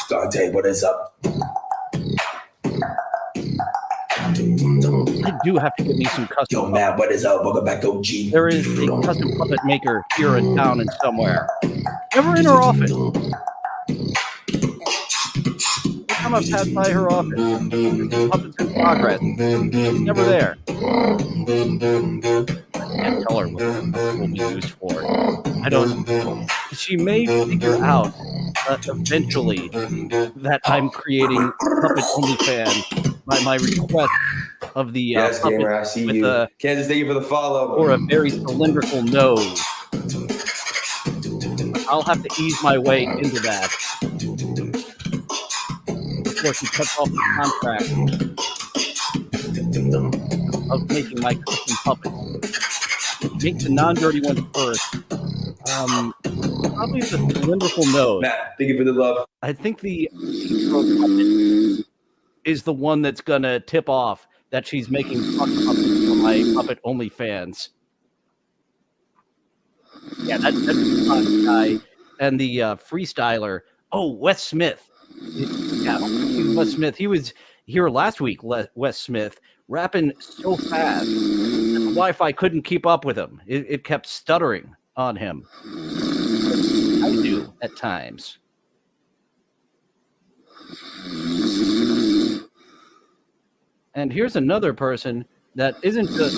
Dante, what is up? I do have to get me some custom. Yo, Matt, what is up? Welcome back, OG. There is a custom puppet maker here in town and somewhere. Never in her office. Every time I've passed by her office, puppets in progress. She's never there. I can't tell her what it will be used for. I don't. She may figure out eventually that I'm creating puppet OnlyFans by my request of the Yes, puppet gamer, I see with you. a Kansas, thank you for the follow. or a very cylindrical nose. I'll have to ease my way into that before she cuts off the contract of making my custom puppet. Make the non-dirty one first. Probably the cylindrical nose. Matt, thank you for the love. I think the puppet is the one that's gonna tip off that she's making puppets for my puppet OnlyFans. Yeah, that's the guy. And the freestyler. Oh, Wes Smith. Yeah, Wes Smith. He was here last week, Wes Smith, rapping so fast that the Wi-Fi couldn't keep up with him. It kept stuttering on him. I do at times. And here's another person that isn't just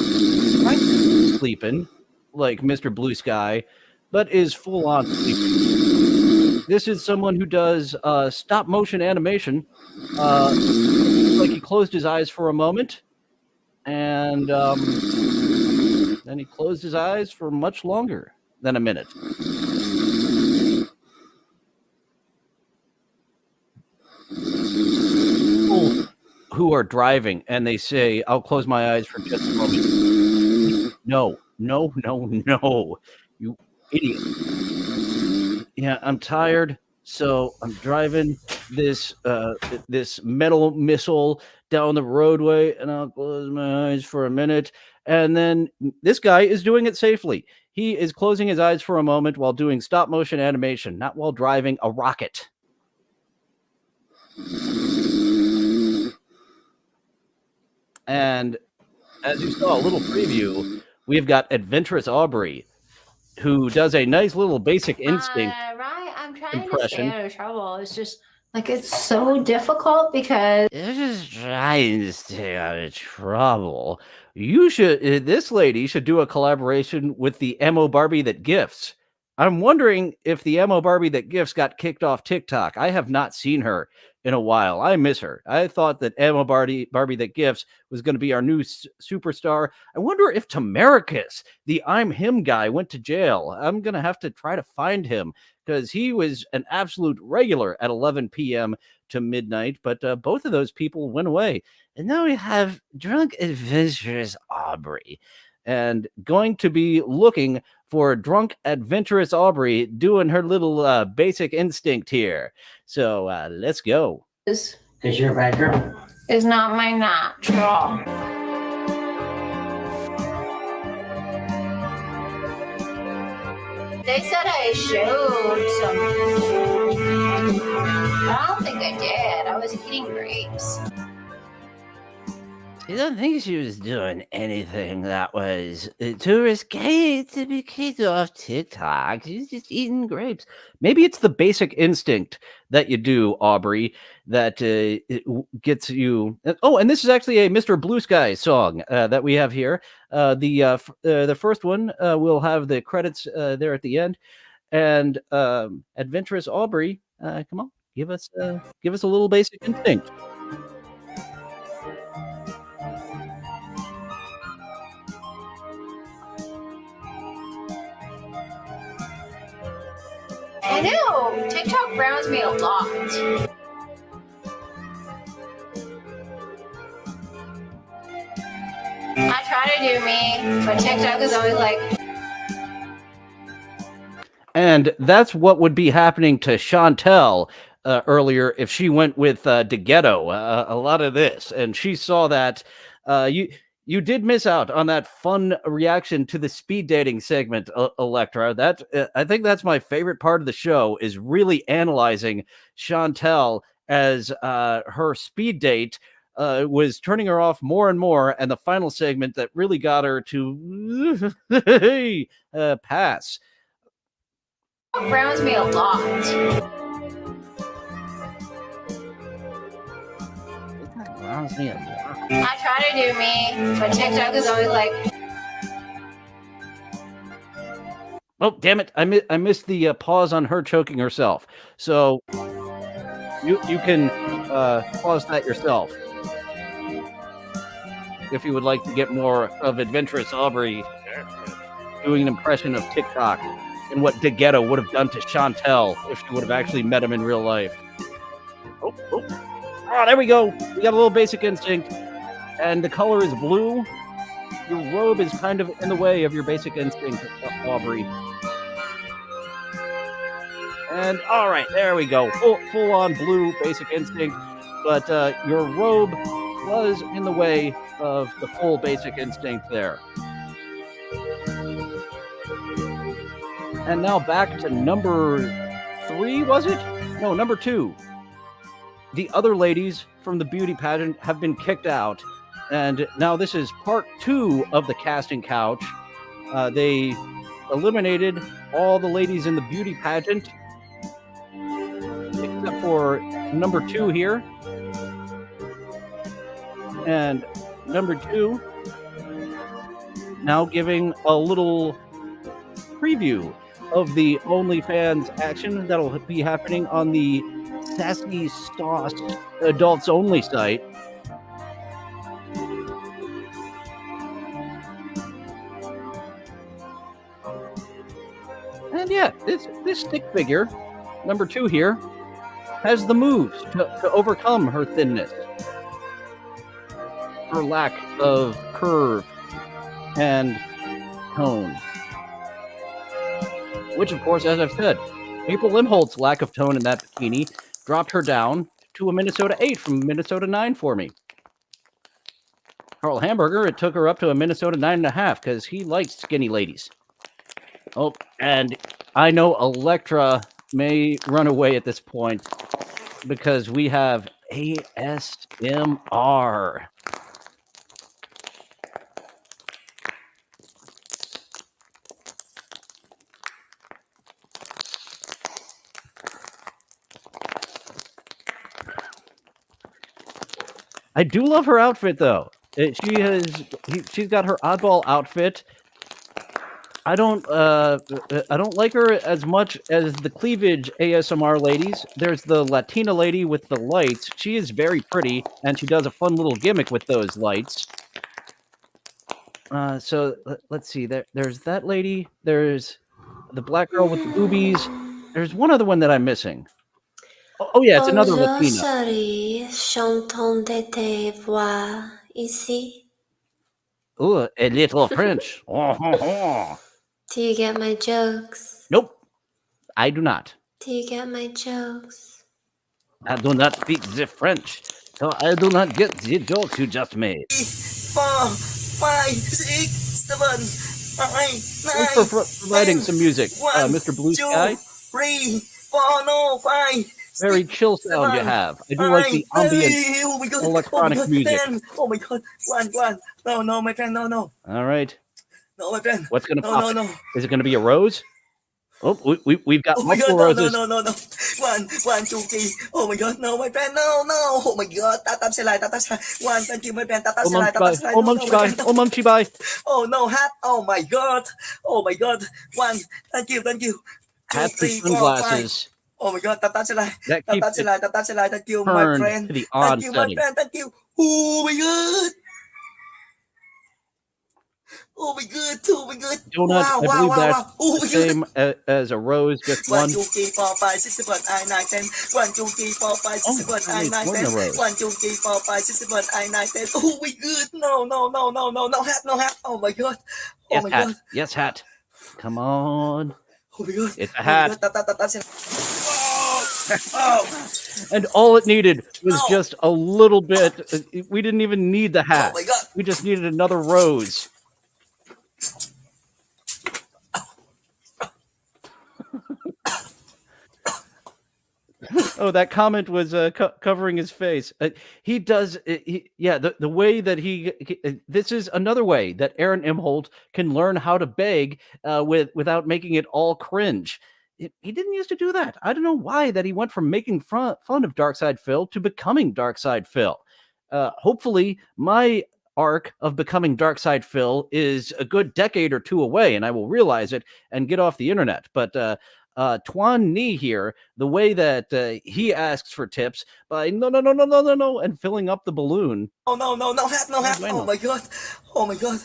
sleeping like Mr. Blue Sky, but is full on sleeping. This is someone who does stop motion animation. Like he closed his eyes for a moment, and then he closed his eyes for much longer than a minute. People who are driving and they say, "I'll close my eyes for just a moment." No, you idiot. Yeah, I'm tired, so I'm driving this this metal missile down the roadway, and I'll close my eyes for a minute. And then this guy is doing it safely. He is closing his eyes for a moment while doing stop motion animation, not while driving a rocket. And as you saw a little preview, we've got Adventurous Aubrey, who does a nice little Basic Instinct Right, I'm trying impression. to stay out of trouble. It's just like it's so difficult because You're just trying to stay out of trouble. You should. This lady should do a collaboration with the Emo Barbie that gifts. I'm wondering if the Emo Barbie that gifts got kicked off TikTok. I have not seen her in a while. I miss her. I thought that Emo Barbie that gifts was going to be our new superstar. I wonder if Tamaricus, the I'm Him guy, went to jail. I'm going to have to try to find him because he was an absolute regular at 11 p.m. to midnight. But both of those people went away. And now we have Drunk Adventurous Aubrey. And going to be looking for Drunk Adventurous Aubrey doing her little Basic Instinct here. So let's go. Because you're a bad girl. it's not my natural. They said I showed something. I don't think I did. I was eating grapes. I don't think she was doing anything that was too risque to be kicked off TikTok. She's just eating grapes. Maybe it's the Basic Instinct that you do, Aubrey, that it gets you. Oh, and this is actually a Mr. Blue Sky song that we have here. The first one will have the credits there at the end. And Adventurous Aubrey, come on, give us a little Basic Instinct. I know. TikTok browns me a lot. I try to do me, but TikTok is always like. And that's what would be happening to Chantel earlier if she went with DeGhetto. A lot of this, and she saw that. You did miss out on that fun reaction to the speed dating segment, Electra. That I think that's my favorite part of the show, is really analyzing Chantel as her speed date was turning her off more and more, and the final segment that really got her to pass. Browns me a lot. Browns me a lot. I try to do me, but TikTok is always like, Oh, damn it. I missed the pause on her choking herself. So you can pause that yourself. If you would like to get more of Adventurous Aubrey doing an impression of TikTok and what DeGhetto would have done to Chantel if she would have actually met him in real life. Oh, there we go. We got a little Basic Instinct. And the color is blue. Your robe is kind of in the way of your Basic Instinct, Aubrey. And all right, there we go. Full on blue Basic Instinct. But your robe was in the way of the full Basic Instinct there. And now back to number 3, was it? No, number 2. The other ladies from the beauty pageant have been kicked out. And now this is part 2 of the casting couch. They eliminated all the ladies in the beauty pageant, except for number 2 here. And number 2 now giving a little preview of the OnlyFans action that'll be happening on the Sassy Sauce Adults Only site. And yeah, this stick figure, number 2 here, has the moves to overcome her thinness, her lack of curve and tone. Which, of course, as I've said, April Imholt's lack of tone in that bikini dropped her down to a Minnesota 8 from Minnesota 9 for me. Carl Hamburger, it took her up to a Minnesota 9.5 because he likes skinny ladies. Oh, and I know Electra may run away at this point because we have ASMR. I do love her outfit, though. She's got her oddball outfit. I don't like her as much as the cleavage ASMR ladies. There's the Latina lady with the lights. She is very pretty, and she does a fun little gimmick with those lights. So let's see. There's that lady. There's the black girl with the boobies. There's one other one that I'm missing. Oh yeah, it's another Latina. Chérie, j'entendais voix ici. Ooh, a little French. Do you get my jokes? Nope, I do not. Do you get my jokes? I do not speak the French, so I do not get the jokes you just made. 4, 5, 6, 7, 8, 9. Thanks for providing some music, Mr. Blue Sky. 3, 4, no, 5. Very chill sound you have. I do like the ambient electronic music. Oh my god. One. No, my friend, no. All right. No, my friend. What's going to pop? No. Is it going to be a rose? Oh, we've got multiple roses. No. 1, 2, 3. Oh my god, no, my friend, no. Oh my god. Tatap sila. 1, thank you, my friend. Tatap sila. Oh, Mumchi bye. Oh no, hat. Oh my god. 1, thank you. 2, Hats 3, and 4, 5. sunglasses. Oh my god, tatap sila. That keeps it Thank you, my friend. to the on Thank you, my setting. friend. Thank you. Oh my god. Oh my god. Donut, I believe that's Oh the my god. same as a rose, just 1, one. 2, 3, 4, 5, 6, 7, 8, 9, 10. 1, 2, 3, 4, 5, 6, 7, 8, 9, more than a 10. rose. 1, 2, 3, 4, 5, 6, 7, 8, 9, 10. Oh my god. No hat. Oh my god. Oh Yes, my hat. god. Yes, hat. Come on. Oh my god. It's a hat. Tatap sila. Oh. And all it needed was just a little bit. We didn't even need the hat. Oh my god. We just needed another rose. Oh, that comment was covering his face. He does, the way that this is another way that Aaron Imholt can learn how to beg without making it all cringe. he didn't used to do that. I don't know why that he went from making fun of Darkside Phil to becoming Darkside Phil. Hopefully, my arc of becoming Darkside Phil is a good decade or two away, and I will realize it and get off the internet. But Tuan Ni here, the way that he asks for tips by no, and filling up the balloon. Oh no, hat. Oh my god.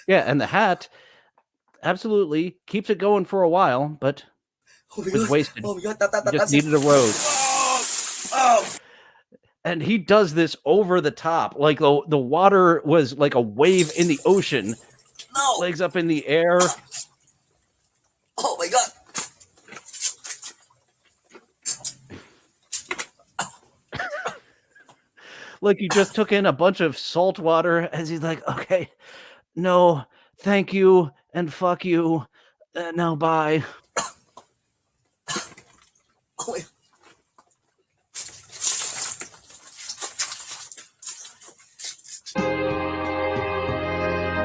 Yeah, and the hat absolutely keeps it going for a while, but was wasted. Oh my god, just needed a rose. And he does this over the top, like the water was like a wave in the ocean. No. Legs up in the air. Oh my god. Like he just took in a bunch of salt water as he's like, okay, no, thank you, and fuck you. Now bye. Oh my.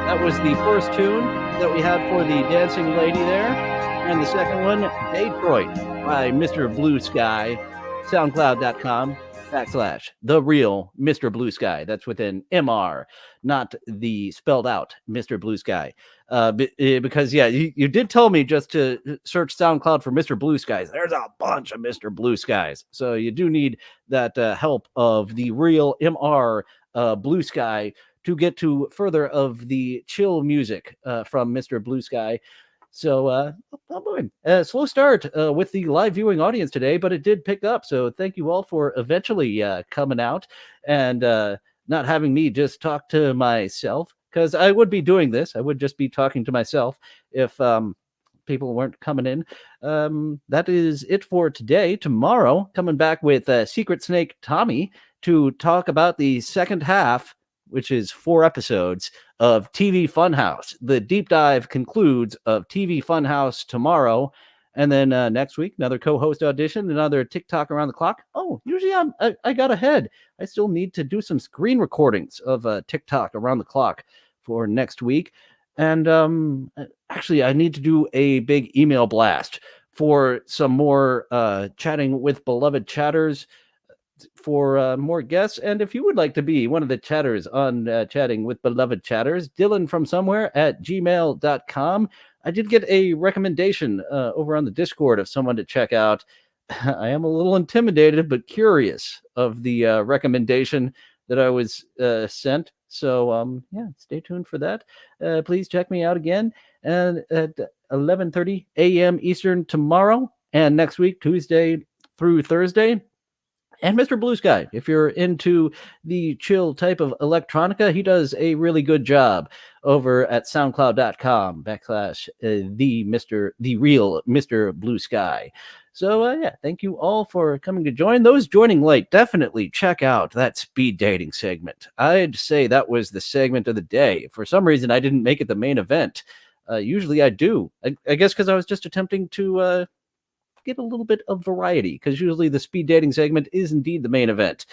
That was the first tune that we had for the dancing lady there. And the second one, Detroit by Mr. Blue Sky, soundcloud.com/the real Mr. Blue Sky. That's within MR, not the spelled out Mr. Blue Sky. Because, yeah, you did tell me just to search SoundCloud for Mr. Blue Skies. There's a bunch of Mr. Blue Skies. So you do need that help of the real MR Blue Sky to get to further of the chill music from Mr. Blue Sky. So, slow start with the live viewing audience today, but it did pick up. So thank you all for eventually coming out and not having me just talk to myself, because I would be doing this. I would just be talking to myself if people weren't coming in. That is it for today. Tomorrow, coming back with Secret Snake Tommy to talk about the second half, which is 4 episodes of TV Funhouse. The deep dive concludes of TV Funhouse tomorrow. And then next week, another co-host audition, another TikTok around the clock. Oh, usually I got ahead. I still need to do some screen recordings of TikTok around the clock for next week. And actually, I need to do a big email blast for some more chatting with beloved chatters, for more guests. And if you would like to be one of the chatters on Chatting with Beloved Chatters, Dylan from somewhere at gmail.com. I did get a recommendation over on the Discord of someone to check out. I am a little intimidated, but curious of the recommendation that I was sent. So, yeah, stay tuned for that. Please check me out again and at 11:30 a.m. Eastern tomorrow and next week, Tuesday through Thursday. And Mr. Blue Sky, if you're into the chill type of electronica, he does a really good job over at soundcloud.com /the real Mr. Blue Sky. So, yeah, thank you all for coming to join. Those joining late, definitely check out that speed dating segment. I'd say that was the segment of the day. For some reason, I didn't make it the main event. Usually I do. I guess because I was just attempting to get a little bit of variety, because usually the speed dating segment is indeed the main event.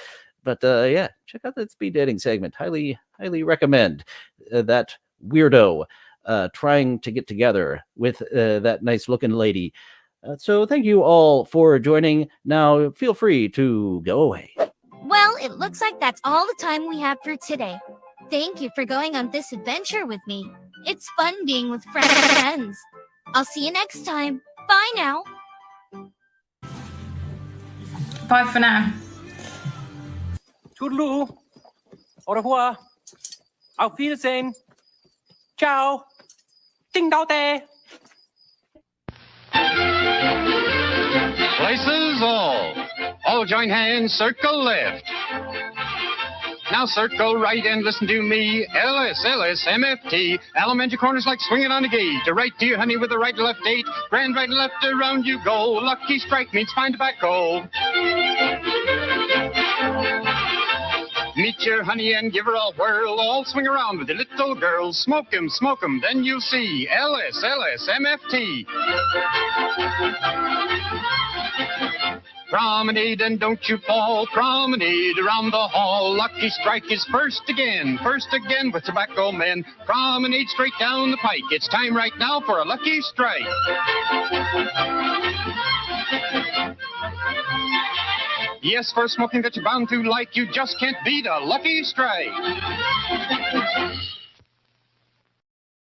But yeah, check out that speed dating segment. Highly recommend that weirdo trying to get together with that nice looking lady. So thank you all for joining. Now feel free to go away. Well, it looks like that's all the time we have for today. Thank you for going on this adventure with me. It's fun being with friends. I'll see you next time. Bye now. Bye for now. Toodaloo. Au revoir. Auf Wiedersehen. Ciao. Ding dao day. Places all. All join hands, circle left. Now circle right and listen to me. LS, MFT. Elementary corners like swinging on a gate. To right, dear honey, with the right left date. Grand right and left around you go. Lucky strike means fine tobacco. Meet your honey and give her a whirl. All swing around with the little girl. Smoke 'em, then you'll see. LS, MFT. Promenade and don't you fall. Promenade around the hall. Lucky Strike is first again with tobacco men. Promenade straight down the pike. It's time right now for a Lucky Strike. Yes, for smoking that you're bound to like, you just can't beat a Lucky Strike.